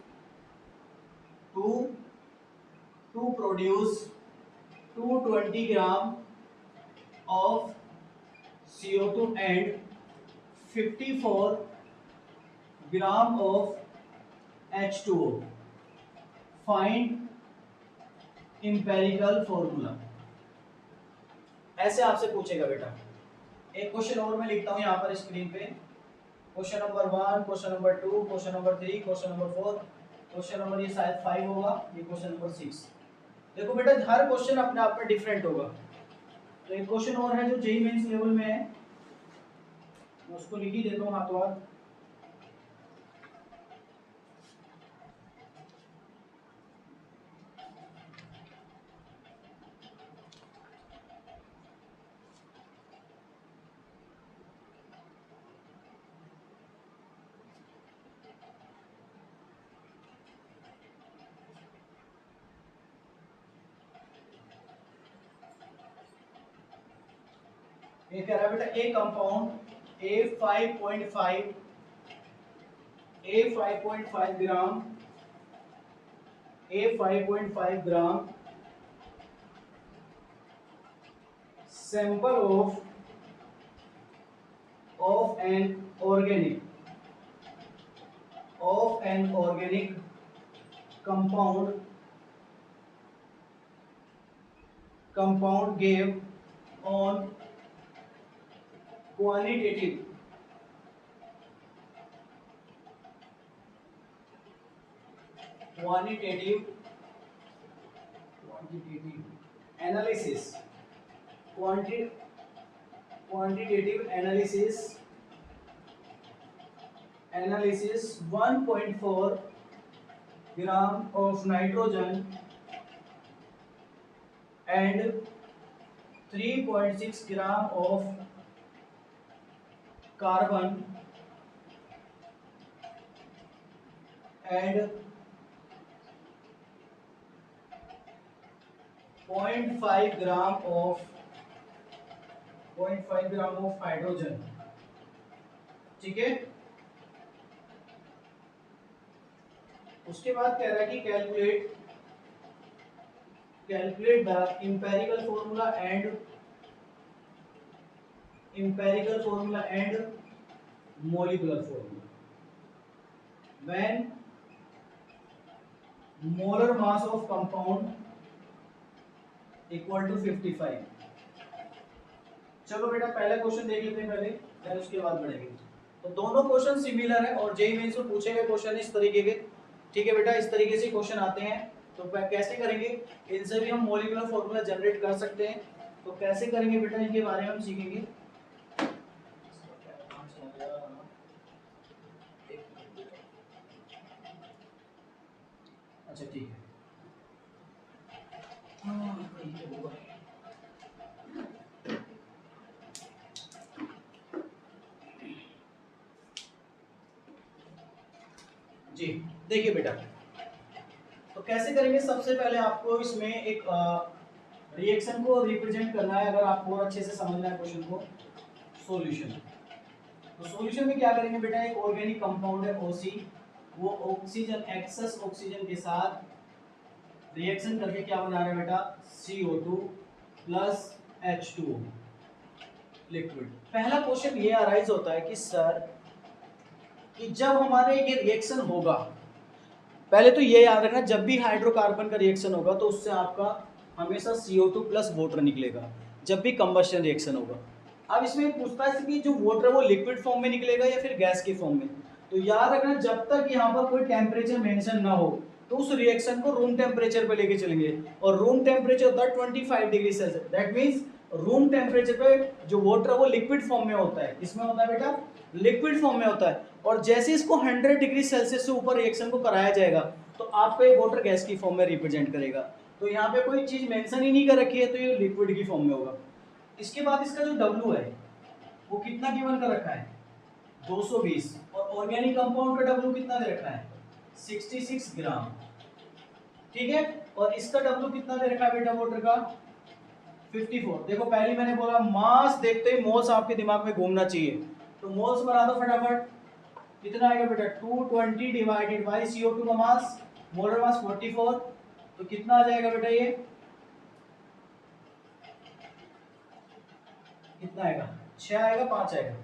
220 gram of CO2 and 54 gram of H2O. Find empirical formula। ऐसे आपसे पूछेगा बेटा। एक क्वेश्चन और मैं लिखता हूं यहाँ पर स्क्रीन पे। Question number 1, question number 2, question number 3, question number 4, question number ये शायद 5 होगा, ये क्वेश्चन नंबर 6। देखो बेटा हर क्वेश्चन अपने आप में डिफरेंट होगा। तो एक क्वेश्चन और है जो जेईई मेंस लेवल में है, मैं उसको लिख ही देता हूँ हाथों हाथ। ये कह रहा है बेटा ए compound A5.5 A 5.5 gram, A 5.5 gram sample of an organic compound gave on quantitative analysis, quantitative analysis 1.4 gram of nitrogen and 3.6 gram of carbon and 0.5 gram of hydrogen. ठीक है, उसके बाद कह रहा है कि calculate the empirical formula and molecular formula when molar mass of compound equal to 55। चलो बेटा पहला क्वेश्चन देख लेते हैं पहले, फिर उसके बाद बढ़ेंगे। तो दोनों क्वेश्चन सिमिलर है और जेईई मेंस में पूछे गए क्वेश्चन इस तरीके के। ठीक है बेटा, इस तरीके से क्वेश्चन आते हैं। तो कैसे करेंगे, इनसे भी हम मॉलिक्यूलर फॉर्मूला जनरेट कर सकते हैं। तो कैसे करेंगे बेटा, इनके बारे में हम सीखेंगे। अच्छा ठीक है, जी देखिए बेटा, तो कैसे करेंगे। सबसे पहले आपको इसमें एक रिएक्शन को रिप्रेजेंट करना है। अगर आपको अच्छे से समझना है क्वेश्चन को, सॉल्यूशन। तो सॉल्यूशन में क्या करेंगे बेटा, एक ऑर्गेनिक कंपाउंड है OC, वो ऑक्सीजन, एक्सेस ऑक्सीजन के साथ रिएक्शन करके क्या बना रहा है बेटा, CO2 प्लस H2O लिक्विड। पहला क्वेश्चन ये अराइज होता है कि सर कि जब हमारे ये रिएक्शन होगा, पहले तो ये याद रखना, जब भी हाइड्रोकार्बन का रिएक्शन होगा तो उससे आपका हमेशा CO2 प्लस वाटर निकलेगा, जब भी कंबशन रिएक्शन होगा। अब इसमें पूछता है कि जो वाटर वो लिक्विड फॉर्म में निकलेगा या फिर गैस के फॉर्म में। तो याद रखना, जब तक यहाँ पर कोई टेम्परेचर मेंशन ना हो तो उस रिएक्शन को रूम टेम्परेचर पे लेके चलेंगे, और रूम टेम्परेचर होता है 25 degree Celsius. That means room temperature पे जो वाटर है वो लिक्विड फॉर्म में होता है। इसमें होता है बेटा लिक्विड फॉर्म में होता है, और जैसे इसको 100 डिग्री सेल्सियस से ऊपर रिएक्शन को कराया जाएगा तो आपका ये वाटर गैस की फॉर्म में रिप्रेजेंट करेगा। तो यहाँ पे कोई चीज मेंशन ही नहीं कर रखी है तो ये लिक्विड की फॉर्म में होगा। इसके बाद इसका जो W है वो कितना गिवन कर रखा है, 220, और ऑर्गेनिक कंपाउंड का W कितना दे रखा है, 66 ग्राम। ठीक है, और इसका W कितना दे रखा है बेटा वाटर का, 54। देखो पहले मैंने बोला मास देखते ही मोल्स आपके दिमाग में घूमना चाहिए, तो मोल्स बना दो फटाफट। कितना आएगा बेटा, 220 डिवाइडेड बाय CO2 का मास, मोलर मास 44, तो कितना आ जाएगा बेटा, ये कितना आएगा, 6 आएगा, 5 आएगा,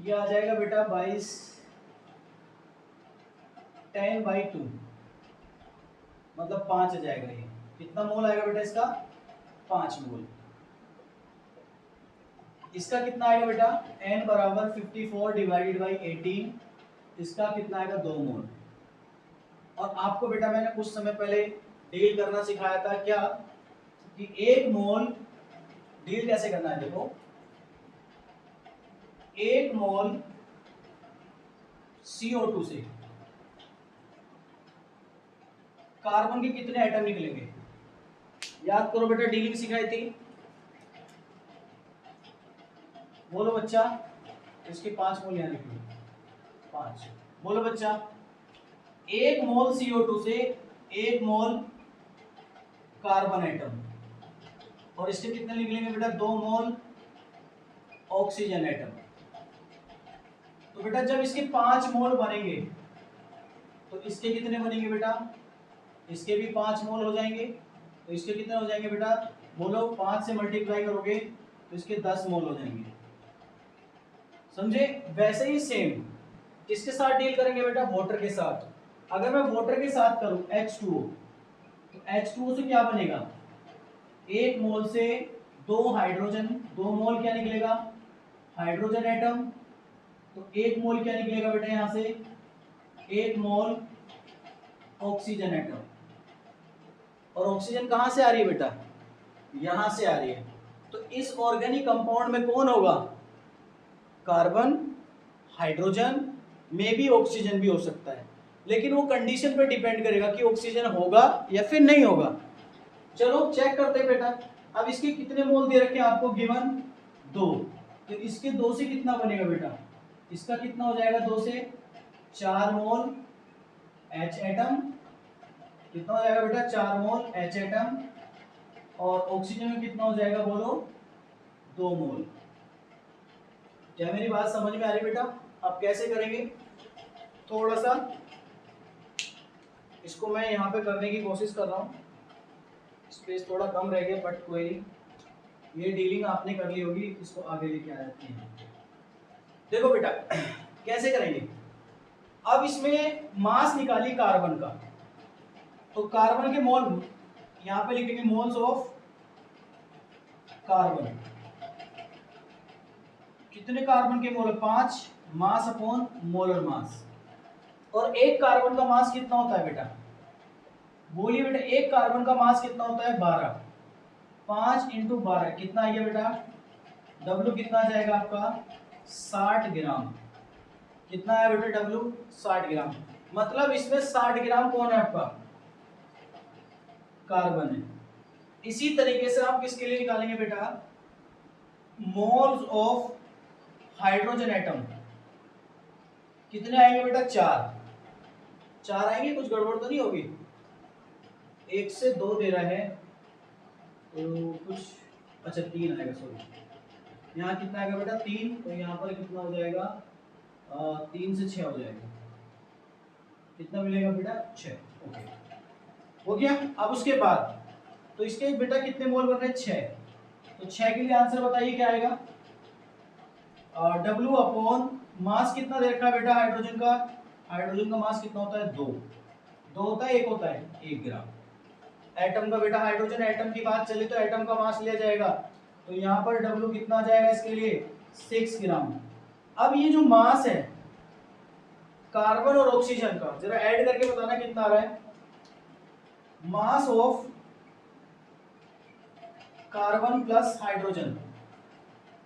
ये आ जाएगा बेटा 22 10/2, मतलब 5 आ जाएगा। ये कितना मोल आएगा बेटा इसका, 5 मोल। इसका कितना आएगा बेटा, n बराबर 54 डिवाइडेड बाई 18, इसका कितना आएगा, 2 मोल। और आपको बेटा मैंने कुछ समय पहले डील करना सिखाया था क्या, कि 1 मोल डील कैसे करना है। देखो 1 मोल CO2 से कार्बन के कितने एटम निकलेंगे, याद करो बेटा, डीलिंग सिखाई थी, बोलो बच्चा। इसके 5 मोल यहाँ लिखिए, 5। बोलो बच्चा, 1 मोल CO2 से 1 मोल कार्बन एटम, और इसके कितने निकलेंगे बेटा, 2 मोल ऑक्सीजन एटम। तो बेटा जब इसके 5 मोल बनेंगे तो इसके कितने बनेंगे बेटा, इसके भी 5 मोल हो जाएंगे। तो इसके कितने हो जाएंगे बेटा, बोलो 5 से मल्टीप्लाई करोगे तो इसके 10 मोल हो जाएंगे। समझे? वैसे ही सेम किसके साथ डील करेंगे बेटा, वाटर के साथ। अगर मैं वाटर के साथ करूं H2O, तो H2O से क्या बनेगा, 1 मोल से 2 हाइड्रोजन, 2 मोल क्या निकलेगा, हाइड्रोजन एटम। तो 1 मोल क्या निकलेगा बेटा यहां से, 1 मोल ऑक्सीजन एटम। और ऑक्सीजन कहां से आ रही है बेटा, यहां से आ रही है। तो इस ऑर्गेनिक कंपाउंड में कौन होगा, कार्बन, हाइड्रोजन, में भी ऑक्सीजन भी हो सकता है, लेकिन वो कंडीशन पे डिपेंड करेगा कि ऑक्सीजन होगा या फिर नहीं होगा। चलो चेक करते हैं बेटा। अब इसके कितने मोल दे रखे हैं आपको, गिवन 2। तो इसके 2 से कितना बनेगा बेटा, इसका कितना हो जाएगा, 2 से 4 मोल H एटम। कितना हो जाएगा बेटा, 4 मोल H एटम। और ऑक्सीजन में कितना हो जाएगा, बोलो 2 मोल। क्या मेरी बात समझ में आ रही बेटा? अब कैसे करेंगे, थोड़ा सा इसको मैं यहाँ पे करने की कोशिश कर रहा हूँ, स्पेस थोड़ा कम रह गया, बट कोई नहीं, ये डीलिंग आपने कर ली होगी, इसको आगे लेके आ जाते हैं। देखो बेटा कैसे करेंगे। अब इसमें मास निकाली कार्बन का, तो कार्बन के मोल यहाँ पे लिखेंगे, मोल्स ऑफ कार्बन। कितने कार्बन के मोल, 5, मास अपॉन मोलर मास। और एक कार्बन का मास कितना होता है बेटा, बोलिए बेटा, एक कार्बन का मास कितना होता है, 12। 5 × 12 कितना आ गया बेटा, W कितना आ जाएगा आपका, 60 ग्राम। कितना है बेटा W, 60 ग्राम। मतलब इसमें 60 ग्राम कौन है आपका, कार्बन है। इसी तरीके से आप किसके लिए निकालेंगे बेटा, मोल्स ऑफ हाइड्रोजन एटम। कितने आएंगे बेटा, 4 आएंगे, कुछ गड़बड़ तो नहीं होगी, 1 से 2 दे रहा है तो कुछ, अच्छा 3 आएगा, सॉरी। यहाँ कितना आएगा बेटा, 3। तो यहाँ पर कितना हो जाएगा, 3 से 6 हो जाएगा। कितना मिलेगा बेटा, 6। ओके, हो गया। अब उसके बाद तो इसके बेटा कितने मोल बन रहे हैं, 6। तो 6 के लिए आंसर बताइए क्या आएगा, W अपॉन मास कितना दे रखा है बेटा हाइड्रोजन का, हाइड्रोजन का मास कितना होता है, 2 होता है, 1 होता है, 1 ग्राम। एटम का बेटा, हाइड्रोजन एटम की बात चले तो एटम का मास लिया जाएगा, तो यहाँ पर W कितना जाएगा इसके लिए, 6 ग्राम। अब ये जो मास है कार्बन और ऑक्सीजन का, जरा ऐड करके बताना कितना आ रहा है, mass of carbon plus hydrogen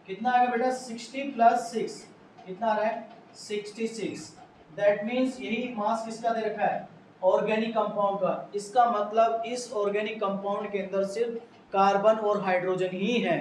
कितना आएगा बेटा, 60 + 6 कितना आ रहा है, 66। दैट मीन्स यही मास किसका दे रखा है, ऑर्गेनिक कंपाउंड का। इसका मतलब इस ऑर्गेनिक कंपाउंड के अंदर सिर्फ कार्बन और हाइड्रोजन ही है।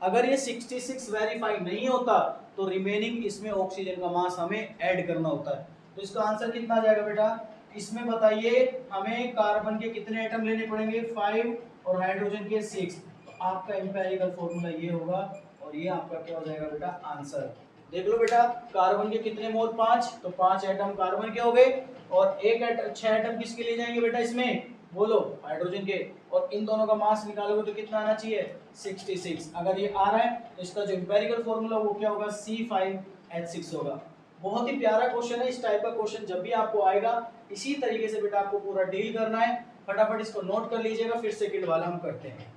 अगर ये 66 वेरीफाई नहीं होता तो रिमेनिंग इसमें ऑक्सीजन का मास हमें ऐड करना होता है। तो इसका आंसर कितना आ जाएगा बेटा, इसमें बताइए हमें कार्बन के कितने एटम लेने पड़ेंगे, 5 और हाइड्रोजन के 6। तो आपका एम्पिरिकल फॉर्मूला ये होगा और ये आपका क्या हो जाएगा बेटा, आंसर। देख लो बेटा, कार्बन के कितने मोल, 5। तो 5 एटम कार्बन के हो गए और 6 एटम किसके लिए जाएंगे बेटा इसमें, बोलो हाइड्रोजन के। और इन दोनों का मास निकालोगे तो कितना आना चाहिए, 66। अगर ये आ रहा है तो इसका जो एम्पिरिकल फॉर्मूला वो क्या होगा, C5H6 होगा। बहुत ही प्यारा क्वेश्चन है। इस टाइप का क्वेश्चन जब भी आपको आएगा इसी तरीके से बेटा आपको पूरा डील करना है। फटाफट इसको नोट कर लीजिएगा, फिर सेकंड वाला हम करते हैं।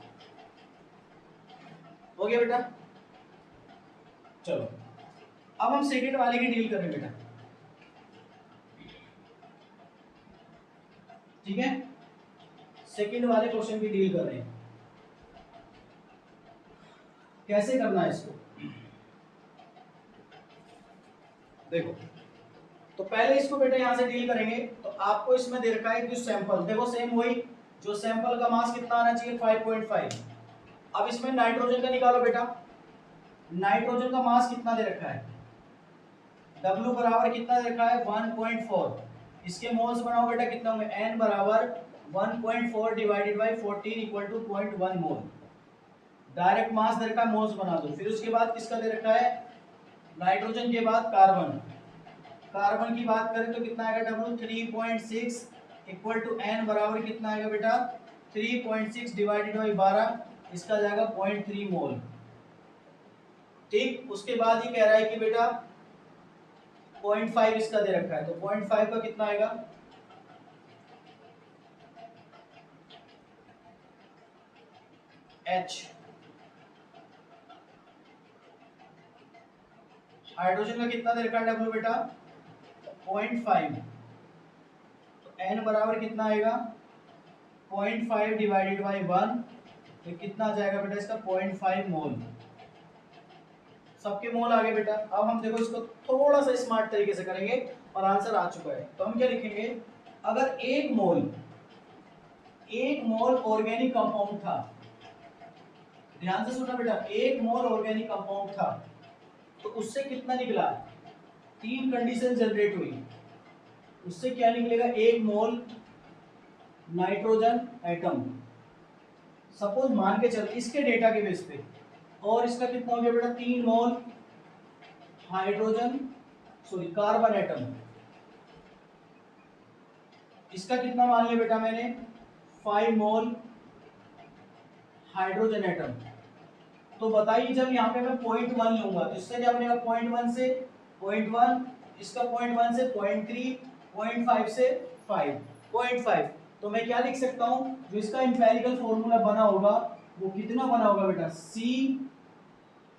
हो गया बेटा, चलो अब हम सेकंड वाले की डील करें बेटा, ठीक है। सेकंड वाले क्वेश्चन की डील कर रहे हैं, कैसे करना है इसको देखो। तो पहले इसको बेटा यहां से डील करेंगे। तो आपको इसमें दे रखा है कि सैंपल, देखो सेम वही जो सैंपल का मास कितना आना चाहिए, 5.5। अब इसमें नाइट्रोजन का निकालो बेटा। नाइट्रोजन का मास कितना दे रखा है, W बराबर कितना दे रखा है, 1.4। इसके मोल्स बनाओ बेटा, कितना होंगे, N बराबर 1.4 divided by 14 equal to 0.1 mole. Direct mass दे रखा है, मोल्स बना दो। फिर उसके बाद किसका दे रखा है, नाइट्रोजन के बाद कार्बन। कार्बन की बात करें तो कितना आएगा W 3.6 इक्वल टू N बराबर कितना आएगा बेटा 3.6 डिवाइडेड बाई 12, इसका जाएगा 0.3 मोल। ठीक, उसके बाद ही कह रहा है कि बेटा 0.5 इसका दे रखा है, तो 0.5 का कितना आएगा H। हाइड्रोजन का कितना दे रखा है W बेटा 0.5, तो N बराबर कितना आएगा 0.5 डिवाइडेड बाई 1, तो कितना आ जाएगा बेटा इसका 0.5 मोल। सबके मोल आ गए बेटा। अब हम देखो इसको थोड़ा सा स्मार्ट तरीके से करेंगे और आंसर आ चुका है। तो हम क्या लिखेंगे, अगर एक मोल ऑर्गेनिक कंपाउंड था, ध्यान से सुनना बेटा, एक मोल ऑर्गेनिक कंपाउंड था तो उससे कितना निकला, 3 कंडीशन जनरेट हुई। उससे क्या निकलेगा, एक मोल नाइट्रोजन एटम, सपोज मान के चल इसके डेटा के बेस पे, और इसका कितना हो गया बेटा 3 मोल कार्बन एटम। इसका कितना मान लिया बेटा मैंने 5 मोल हाइड्रोजन एटम। तो बताइए जब यहाँ पे मैं 0.1 लूंगा तो इससे क्या बनेगा 0.1 से 0.1, इसका 0.1 से 0.3, 0.5 से 5, 0.5। तो मैं क्या लिख सकता हूँ, जो इसका एम्पिरिकल फॉर्मूला बना होगा वो कितना बना होगा बेटा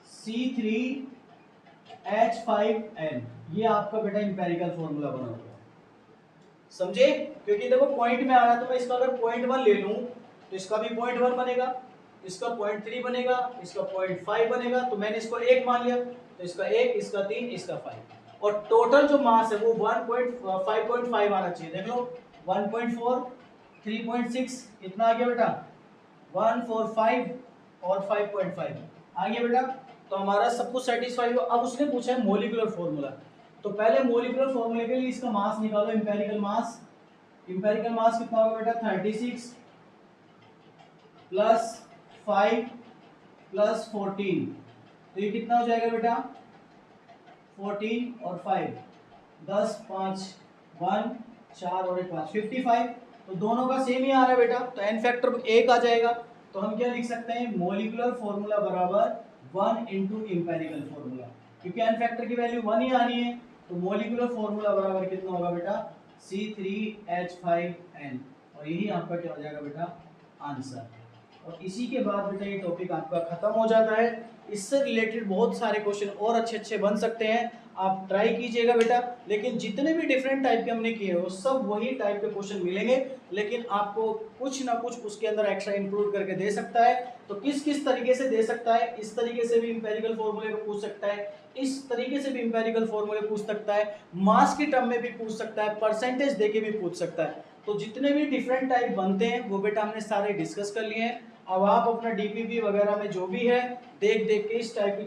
C3H5N, ये आपका बेटा एम्पिरिकल फॉर्मूला बना होगा। समझे, क्योंकि देखो पॉइंट में आ रहा है, तो मैं इसका अगर 0.1 ले लूं तो इसका भी 0.1 बनेगा, इसका 0.3 बनेगा, इसका 0.5 बनेगा, तो मैंने इसको 1 मान लिया, तो इसका 1, इसका 3, इसका 5, और टोटल जो मास है वो 5.5 आना चाहिए। देख लो 1.4, 3.6 कितना आ गया बेटा 145 और 5.5 आ गया बेटा। तो हमारा सब कुछ सेटिस्फाई हुआ। अब उसने पूछा है मोलिकुलर फॉर्मूला, तो पहले मोलिकुलर फॉर्मूले के लिए इसका मास निकालो, एम्पिरिकल मास कितना होगा बेटा 36 प्लस 5 प्लस 14, तो ये कितना हो जाएगा बेटा 14 और 5 10 5 1 4 और 1 5 55, तो दोनों का सेम ही आ रहा है बेटा, तो एन फैक्टर 1 आ जाएगा। तो हम क्या लिख सकते हैं, मोलिकुलर फॉर्मूला बराबर 1 इंटू एम्पिरिकल फॉर्मूला, क्योंकि एन फैक्टर की वैल्यू 1 ही आनी है। तो मोलिकुलर फॉर्मूला बराबर कितना होगा बेटा C3H5N, और यही आपका क्या हो जाएगा बेटा आंसर। और इसी के बाद बेटा ये टॉपिक आपका खत्म हो जाता है। इससे रिलेटेड बहुत सारे क्वेश्चन और अच्छे बन सकते हैं, आप ट्राई कीजिएगा बेटा। लेकिन जितने भी डिफरेंट टाइप के हमने किए वो सब वही टाइप के क्वेश्चन मिलेंगे, लेकिन आपको कुछ ना कुछ उसके अंदर एक्स्ट्रा इंक्लूड करके दे सकता है। तो किस तरीके से दे सकता है, इस तरीके से भी इंपेरिकल फॉर्मूले को पूछ सकता है, इस तरीके से भी इंपेरिकल फॉर्मूले पूछ सकता है, मास के टर्म में भी पूछ सकता है, परसेंटेज देके भी पूछ सकता है। तो जितने भी डिफरेंट टाइप बनते हैं वो बेटा हमने सारे डिस्कस कर लिए हैं। अब आप अपना डीपीपी वगैरह में जो भी है देख के इस टाइप की